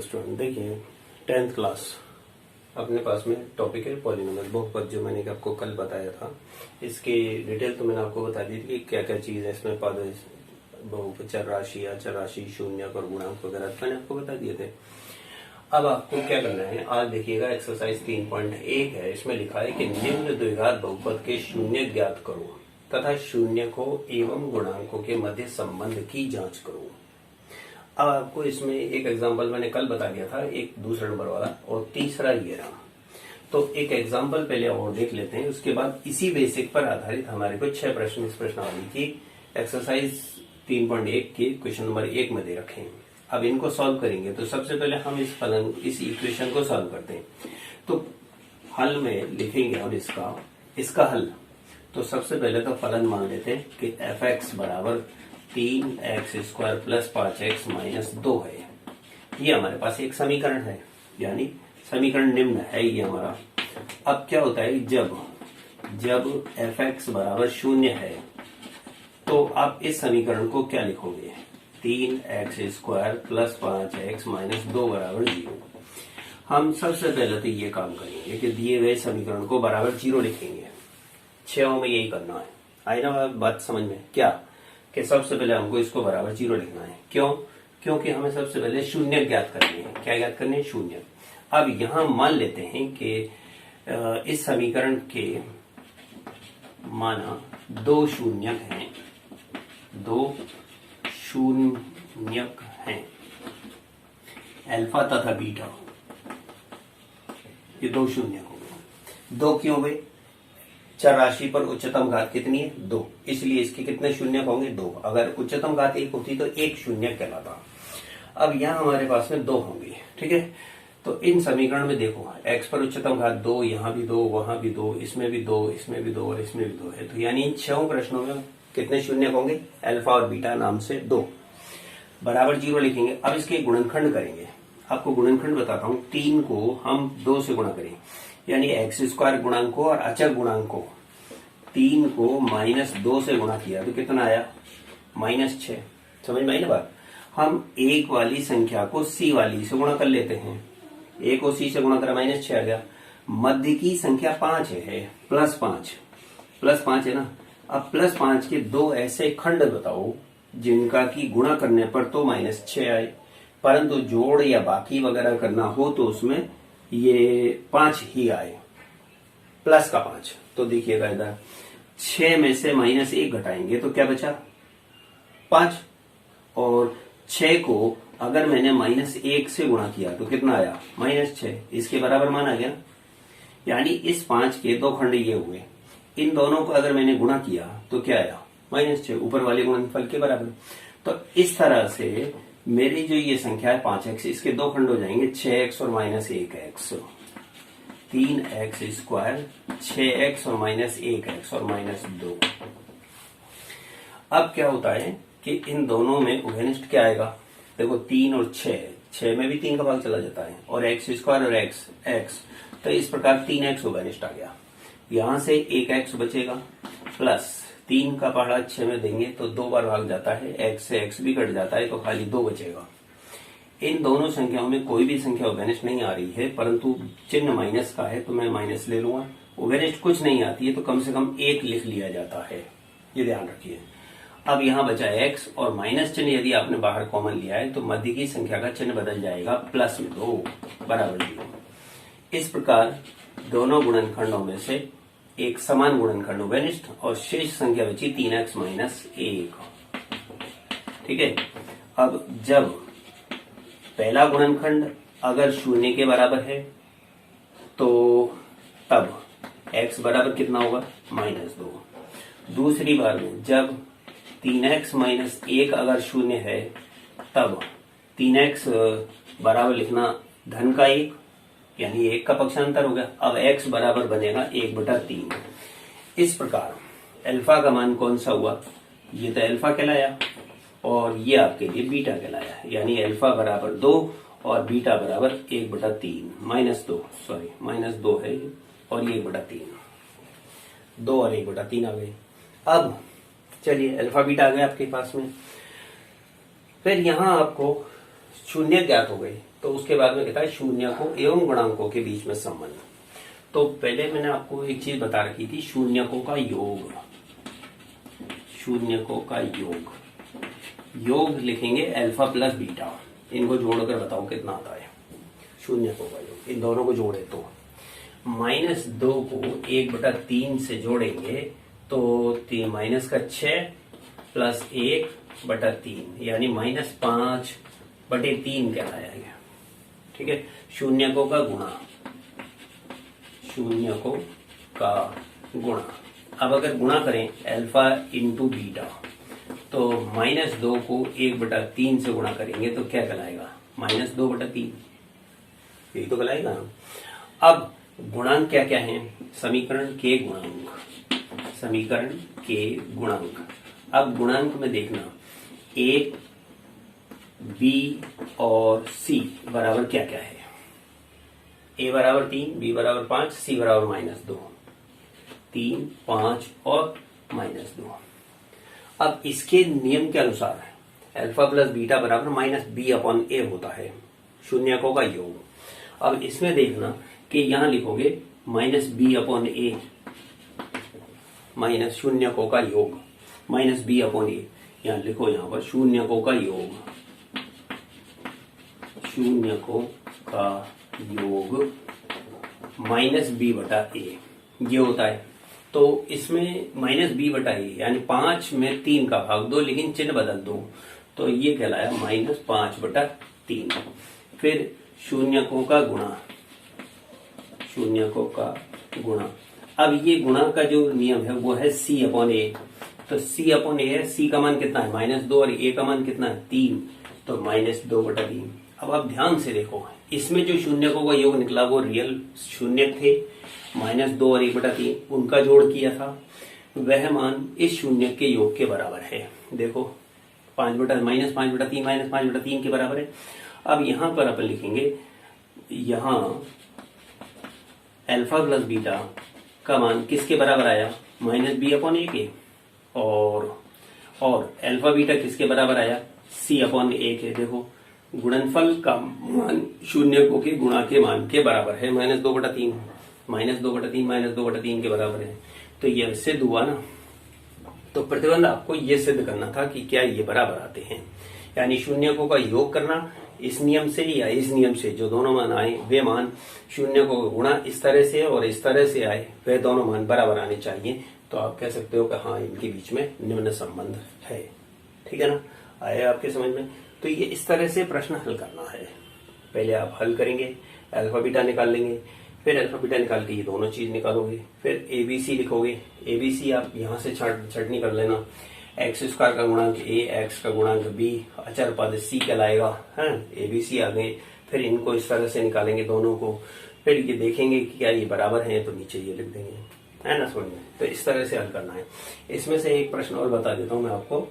Student, देखिए 10th class अपने पास में टॉपिक है पॉलिनोमियल बहुपद, जो मैंने आपको कल बताया था। इसकी डिटेल तो मैंने आपको बता दी थी कि क्या क्या चीज है इसमें, पद, बहुपद, चर राशि, अचर राशि, शून्यक और गुणांक वगैरह मैंने आपको बता दिए थे। अब आपको क्या करना है, आज देखिएगा एक्सरसाइज 3.1 है। इसमें लिखा है कि निम्न द्विघात बहुपद के शून्य ज्ञात करो तथा शून्यकों एवं गुणांकों के मध्य संबंध की जांच करो। अब आपको इसमें एक एग्जांपल मैंने कल बता दिया था, एक दूसरा नंबर वाला, और तीसरा ये रहा। तो एक एग्जांपल पहले और देख लेते हैं, उसके बाद इसी बेसिक पर आधारित हमारे को 6 प्रश्न इस प्रश्नावली की एक्सरसाइज 3.1 के क्वेश्चन नंबर 1 में दे रखे हैं। अब इनको सॉल्व करेंगे तो सबसे पहले हम इस इक्वेशन को सॉल्व करते हैं। तो हल में लिखेंगे हम इसका हल। तो सबसे पहले तो फलन मान लेते हैं कि f(x) बराबर 3x² प्लस 5x माइनस 2 है। ये हमारे पास एक समीकरण है, यानी समीकरण निम्न है ये हमारा। अब क्या होता है, जब f(x) बराबर 0 है तो आप इस समीकरण को क्या लिखोगे, 3x² प्लस 5x माइनस 2 बराबर 0। हम सबसे पहले तो ये काम करेंगे कि दिए गए समीकरण को बराबर 0 लिखेंगे। 6 में यही करना है। आई ना बात समझ में, क्या कि सबसे पहले हमको इसको बराबर 0 लिखना है। क्यों? क्योंकि हमें सबसे पहले शून्य ज्ञात करनी है। क्या ज्ञात करनी है? शून्य। अब यहां मान लेते हैं कि इस समीकरण के माना 2 शून्यक हैं, 2 शून्यक हैं, अल्फा तथा बीटा। ये 2 शून्यक हो गए। 2 क्यों हुए? चर राशि पर उच्चतम घात कितनी है? 2, इसलिए इसके कितने शून्यक होंगे? 2। अगर उच्चतम घात 1 होती तो 1 शून्यक कहलाता। अब यहाँ हमारे पास में 2 होंगे, ठीक है। तो इन समीकरण में देखो, x पर उच्चतम घात 2, यहाँ भी 2, वहां भी 2, इसमें भी 2, इसमें भी 2 और इसमें भी 2 है। तो यानी इन 6 प्रश्नों में कितने शून्यक होंगे? अल्फा और बीटा नाम से 2 बराबर 0 लिखेंगे। अब इसके गुणनखंड करेंगे। आपको गुणनखंड बताता हूँ। 3 को हम 2 से गुणा करें, यानी x² गुणांक को और अचर गुणांक को 3 को -2 से गुणा किया तो कितना आया? -6। समझ में आई ना बात? हम एक वाली संख्या को c वाली से गुणा कर लेते हैं। a को c से गुणा करा, -6 आ गया। मध्य की संख्या 5 है, +5 है ना। अब +5 के 2 ऐसे खंड बताओ जिनका की गुणा करने पर तो -6 आए, परंतु जोड़ या बाकी वगैरह करना हो तो उसमें ये 5 ही आए, प्लस का 5। तो देखिएगा इधर 6 में से -1 घटाएंगे तो क्या बचा? 5। और 6 को अगर मैंने -1 से गुणा किया तो कितना आया? -6। इसके बराबर माना गया। यानी इस 5 के 2 खंड ये हुए, इन दोनों को अगर मैंने गुणा किया तो क्या आया? -6, ऊपर वाले गुणनफल के बराबर। तो इस तरह से मेरी जो ये संख्या है 5x, इसके 2 खंड हो जाएंगे, 6x और -1x। 3x², 6x और -1x और -2। अब क्या होता है कि इन दोनों में उभयनिष्ठ क्या आएगा? देखो 3 और 6 में भी 3 का भाग चला जाता है, और x² और x, तो इस प्रकार 3x उभयनिष्ठ आ गया। यहां से 1x बचेगा, प्लस 3 का पहाड़ा 6 में देंगे तो 2 बार भाग जाता है, x से x भी कट जाता है तो खाली 2 बचेगा। इन दोनों संख्याओं में कोई भी संख्या उभयनिष्ठ नहीं आ रही है, परंतु चिन्ह माइनस का है तो मैं माइनस ले लूंगा। उभयनिष्ठ कुछ नहीं आती है तो कम से कम 1 लिख लिया जाता है, ये ध्यान रखिए। अब यहाँ बचा x, और माइनस चिन्ह यदि आपने बाहर कॉमन लिया है तो मध्य की संख्या का चिन्ह बदल जाएगा, +2 बराबर 0। इस प्रकार दोनों गुणनखंडों में से एक समान गुणनखंड उभयनिष्ठ और शेष संख्या बची 3x -1। ठीक है। अब जब पहला गुणनखंड अगर 0 के बराबर है तो तब x बराबर कितना होगा? -2। दूसरी बार में जब 3x -1 अगर 0 है तब 3x बराबर लिखना धन का 1, यानी 1 का पक्षांतर हो गया। अब x बराबर बनेगा 1/3। इस प्रकार अल्फा का मान कौन सा हुआ? ये तो अल्फा कहलाया और ये आपके लिए बीटा कहलाया, यानी अल्फा बराबर 2 और बीटा बराबर 1/3, -2 है और ये 1/3, 2 और 1/3 आ गए। अब चलिए अल्फा बीटा आ गया आपके पास में। फिर यहां आपको शून्य ज्ञात हो गए। तो उसके बाद में कहता है शून्यकों एवं गुणांकों के बीच में संबंध। तो पहले मैंने आपको एक चीज बता रखी थी, शून्यकों का योग। शून्यकों का योग, योग लिखेंगे अल्फा प्लस बीटा, इनको जोड़कर बताओ कितना आता है शून्यकों का योग। इन दोनों को जोड़े तो -2 को 1/3 से जोड़ेंगे तो माइनस का 6 प्लस 1/3 यानी -5/3 कहलाया गया। ठीक है, शून्यकों का गुणा, शून्यकों का गुणा। अब अगर गुणा करें अल्फा इंटू बीटा तो -2 को 1/3 से गुणा करेंगे तो क्या कहलाएगा, -2/3, यही तो कहलाएगा। अब गुणांक क्या क्या है, समीकरण के गुणांक, समीकरण के गुणांक। अब गुणांक में देखना ए, बी और सी बराबर क्या क्या है। ए बराबर 3, बी बराबर 5, सी बराबर -2, 3, 5 और -2। अब इसके नियम के अनुसार अल्फा प्लस बीटा बराबर -b/a होता है, शून्यकों का योग। अब इसमें देखना कि यहां लिखोगे -b/a माइनस शून्यकों का योग, -b/a यहां लिखो, यहां पर शून्यकों का योग, शून्यकों का योग -b/a ये होता है। तो इसमें -b/a यानी 5 में 3 का भाग दो, लेकिन चिन्ह बदल दो, तो ये कहलाया -5/3। फिर शून्यकों का गुणा, शून्यकों का गुणा। अब ये गुणा का जो नियम है वो है c/a, तो c/a है, c का मान कितना है -2 और a का मान कितना है 3, तो -2/3। अब आप ध्यान से देखो, इसमें जो शून्यकों का योग निकला वो रियल शून्य थे, -2 और 1/3 उनका जोड़ किया था, वह मान इस शून्य के योग के बराबर है। देखो -5/3 के बराबर है। अब यहां पर अपन लिखेंगे, यहां अल्फा प्लस बीटा का मान किसके बराबर आया, -b/a के, और अल्फा बीटा किसके बराबर आया, c/a के। देखो गुणनफल का मान शून्यकों के गुणा के मान के बराबर है, -2/3, -2/3 के बराबर है, तो यह सिद्ध हुआ ना। तो प्रतिबंध आपको यह सिद्ध करना था कि क्या ये बराबर आते हैं, यानी शून्यकों का योग करना इस नियम से या इस नियम से, जो दोनों मान आए वे मान शून्यकों का गुणा इस तरह से और इस तरह से आए, वे दोनों मान बराबर आने चाहिए। तो आप कह सकते हो कि हाँ, इनके बीच में निम्न संबंध है। ठीक है ना, आए आपके समझ में। तो ये इस तरह से प्रश्न हल करना है। पहले आप हल करेंगे, अल्फा बीटा निकाल लेंगे, फिर अल्फा बीटा निकाल के ये दोनों चीज निकालोगे, फिर एबीसी लिखोगे। एबीसी आप यहाँ से छटनी कर लेना, x² का गुणांक a, x का गुणांक b, अचर पद c कहलाएगा, है एबीसी आ गए। फिर इनको इस तरह से निकालेंगे दोनों को, फिर ये देखेंगे कि क्या ये बराबर हैं, तो नीचे ये लिख देंगे, है ना, समझ में। तो इस तरह से हल करना है। इसमें से एक प्रश्न और बता देता हूं मैं आपको।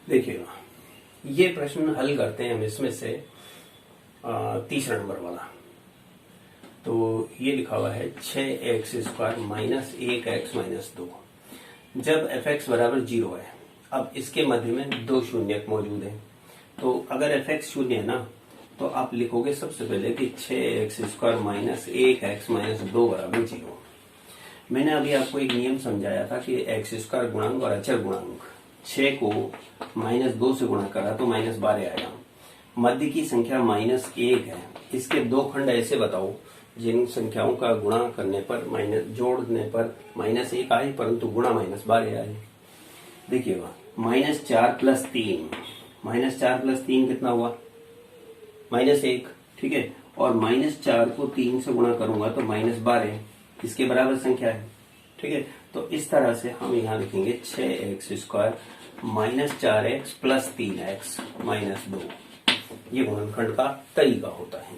देखिएगा, ये प्रश्न हल करते हैं हम इसमें से 30 नंबर वाला। तो ये लिखा हुआ है 6x² - 1x - 2 जब fx बराबर 0 है। अब इसके मध्य में दो शून्यक मौजूद हैं, तो अगर fx शून्य है ना, तो आप लिखोगे सबसे पहले कि 6x² - 1x - 2 बराबर 0। मैंने अभी आपको एक नियम समझाया था कि x² गुणांक और अचर गुणांक, 6 को -2 से गुणा करा तो -12 आया। मध्य की संख्या -1 है। इसके दो खंड ऐसे बताओ जिन संख्याओं का गुणा करने पर जोड़ने पर -1 आए, परंतु गुणा -12 आए। देखिएगा, -4 + 3, -4 + 3 कितना हुआ, -1, ठीक है। और -4 को 3 से गुणा करूंगा तो -12 इसके बराबर संख्या है, ठीक है। तो इस तरह से हम यहाँ लिखेंगे 6x² - 4x + 3x - 2। ये गुणनखंड का तरीका होता है।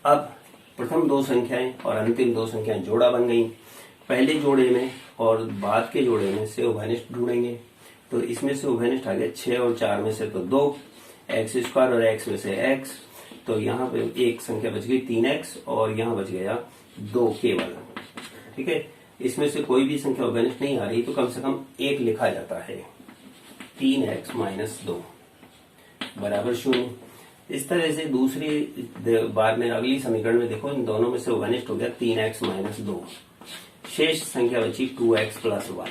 अब प्रथम दो संख्याएं और अंतिम दो संख्याएं जोड़ा बन गई। पहले जोड़े में और बाद के जोड़े में से उभयनिष्ठ ढूंढेंगे। तो इसमें से उभयनिष्ठ आ गया 6 और 4 में से तो 2, एक्स स्क्वायर और एक्स में से एक्स, तो यहाँ पे एक संख्या बच गई 3x और यहाँ बच गया 2 केवल। ठीक है, इसमें से कोई भी संख्या ऑर्गेनिक नहीं आ रही तो कम से कम एक लिखा जाता है, 3x माइनस 2 बराबर 0। इस तरह से दूसरी बार में अगली समीकरण में देखो, इन दोनों में से ऑर्गेनिक हो गया 3x माइनस 2, शेष संख्या बची 2x प्लस 1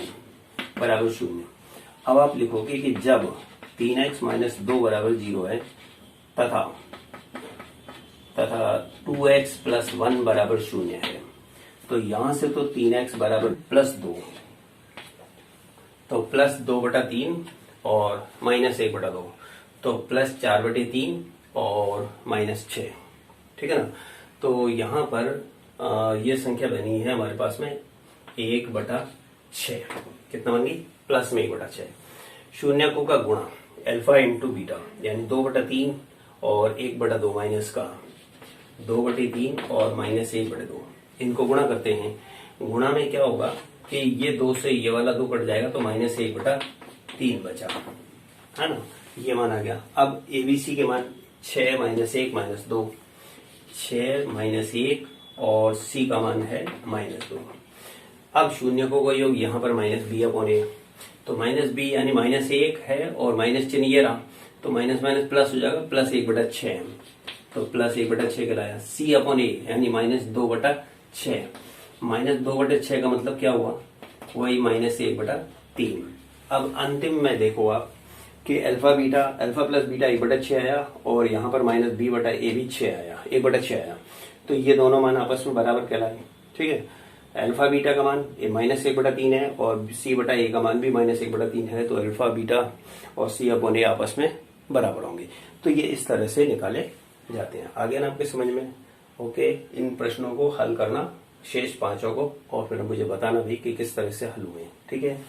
बराबर 0। अब आप लिखोगे कि जब 3x माइनस 2 बराबर 0 है तथा 2x प्लस 1 बराबर 0 है, तो यहां से तो 3x बराबर प्लस 2, तो प्लस 2/3 और माइनस 1/2, तो प्लस 4/3 और माइनस 6। ठीक है ना। तो यहाँ पर ये संख्या बनी है हमारे पास में 1/6। कितना बन गई? प्लस में 1/6। शून्यकों का गुणा अल्फा इंटू बीटा, यानी 2/3 और 1/2 माइनस का 2/3 और माइनस 1/2, इनको गुणा करते हैं। गुणा में क्या होगा कि ये 2 से ये वाला 2 कट जाएगा तो माइनस 1/3 बचा, है ना। ये मान आ गया। अब एबीसी के मान 6 माइनस 1 माइनस 2, 6 माइनस 1 और सी का मान है माइनस 2। अब शून्यकों का योग यहाँ पर माइनस बी अपॉन ए, तो माइनस बी यानी माइनस 1 है और माइनस चिन्ह ये रहा, तो माइनस माइनस प्लस हो जाएगा, प्लस 1/6, तो प्लस 1/6 कहलाया। सी अपॉन ए यानी माइनस 2/6, माइनस 2/6 का मतलब क्या हुआ? वही माइनस 1/3। अब अंतिम में देखो आप कि अल्फा प्लस बीटा 1/6 आया और यहाँ पर माइनस बी बटा ए भी 6 आया, 1/6 आया, तो ये दोनों मान आपस में बराबर कहलाए। ठीक है, अल्फा बीटा का मान माइनस 1/3 है और सी बटा ए का मान भी माइनस 1/3 है, तो अल्फा बीटा और सी अपॉन ए आपस में बराबर होंगे। तो ये इस तरह से निकाले जाते हैं। आगे ना आपके समझ में? ओके, इन प्रश्नों को हल करना, शेष 5 को, और फिर मुझे बताना भी कि किस तरह से हल हुए। ठीक है।